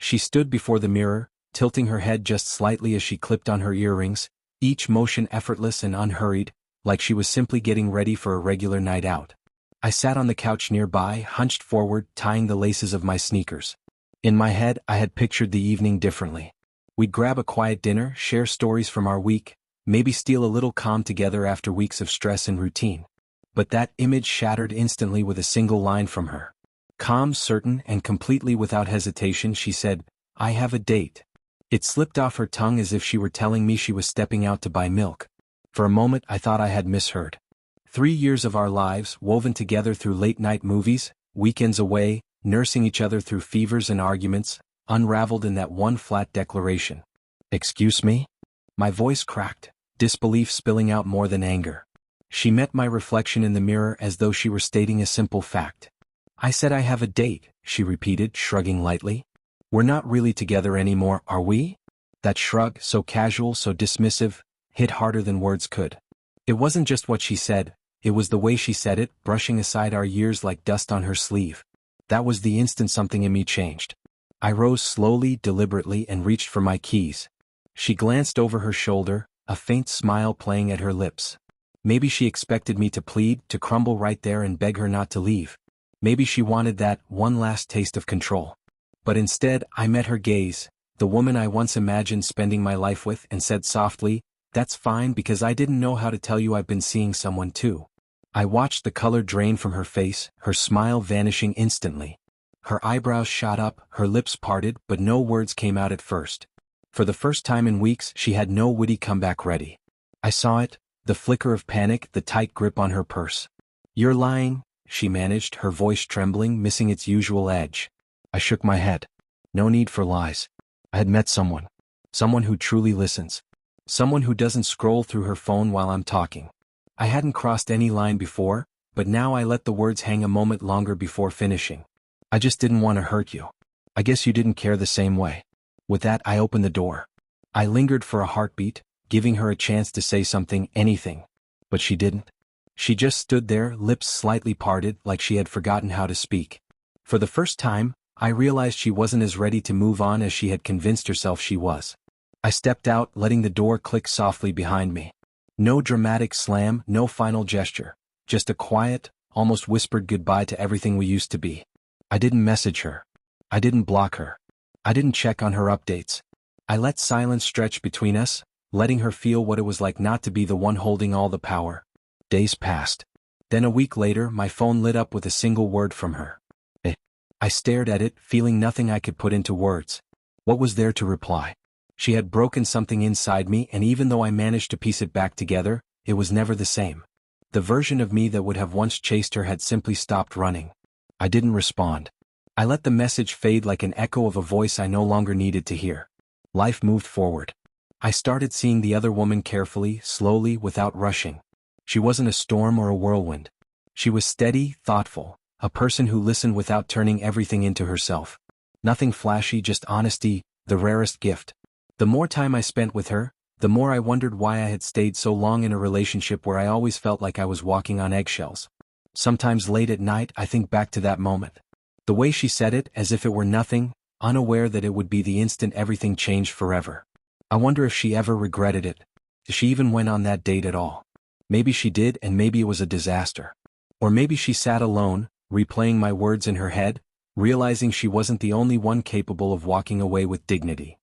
She stood before the mirror, tilting her head just slightly as she clipped on her earrings, each motion effortless and unhurried, like she was simply getting ready for a regular night out. I sat on the couch nearby, hunched forward, tying the laces of my sneakers. In my head, I had pictured the evening differently. We'd grab a quiet dinner, share stories from our week, maybe steal a little calm together after weeks of stress and routine. But that image shattered instantly with a single line from her. Calm, certain, and completely without hesitation, she said, "I have a date." It slipped off her tongue as if she were telling me she was stepping out to buy milk. For a moment I thought I had misheard. 3 years of our lives, woven together through late-night movies, weekends away, nursing each other through fevers and arguments, unraveled in that one flat declaration. "Excuse me?" My voice cracked, disbelief spilling out more than anger. She met my reflection in the mirror as though she were stating a simple fact. "I said I have a date," she repeated, shrugging lightly. "We're not really together anymore, are we?" That shrug, so casual, so dismissive, hit harder than words could. It wasn't just what she said, it was the way she said it, brushing aside our years like dust on her sleeve. That was the instant something in me changed. I rose slowly, deliberately, and reached for my keys. She glanced over her shoulder, a faint smile playing at her lips. Maybe she expected me to plead, to crumble right there and beg her not to leave. Maybe she wanted that one last taste of control. But instead, I met her gaze, the woman I once imagined spending my life with, and said softly, "That's fine, because I didn't know how to tell you I've been seeing someone too." I watched the color drain from her face, her smile vanishing instantly. Her eyebrows shot up, her lips parted, but no words came out at first. For the first time in weeks, she had no witty comeback ready. I saw it, the flicker of panic, the tight grip on her purse. "You're lying," she managed, her voice trembling, missing its usual edge. I shook my head. No need for lies. I had met someone. Someone who truly listens. Someone who doesn't scroll through her phone while I'm talking. I hadn't crossed any line before, but now I let the words hang a moment longer before finishing. "I just didn't want to hurt you. I guess you didn't care the same way." With that, I opened the door. I lingered for a heartbeat, giving her a chance to say something, anything. But she didn't. She just stood there, lips slightly parted, like she had forgotten how to speak. For the first time, I realized she wasn't as ready to move on as she had convinced herself she was. I stepped out, letting the door click softly behind me. No dramatic slam, no final gesture. Just a quiet, almost whispered goodbye to everything we used to be. I didn't message her. I didn't block her. I didn't check on her updates. I let silence stretch between us, letting her feel what it was like not to be the one holding all the power. Days passed. Then a week later, my phone lit up with a single word from her. "Eh." I stared at it, feeling nothing I could put into words. What was there to reply? She had broken something inside me, and even though I managed to piece it back together, it was never the same. The version of me that would have once chased her had simply stopped running. I didn't respond. I let the message fade like an echo of a voice I no longer needed to hear. Life moved forward. I started seeing the other woman carefully, slowly, without rushing. She wasn't a storm or a whirlwind. She was steady, thoughtful, a person who listened without turning everything into herself. Nothing flashy, just honesty, the rarest gift. The more time I spent with her, the more I wondered why I had stayed so long in a relationship where I always felt like I was walking on eggshells. Sometimes late at night, I think back to that moment. The way she said it, as if it were nothing, unaware that it would be the instant everything changed forever. I wonder if she ever regretted it. If she even went on that date at all. Maybe she did, and maybe it was a disaster. Or maybe she sat alone, replaying my words in her head, realizing she wasn't the only one capable of walking away with dignity.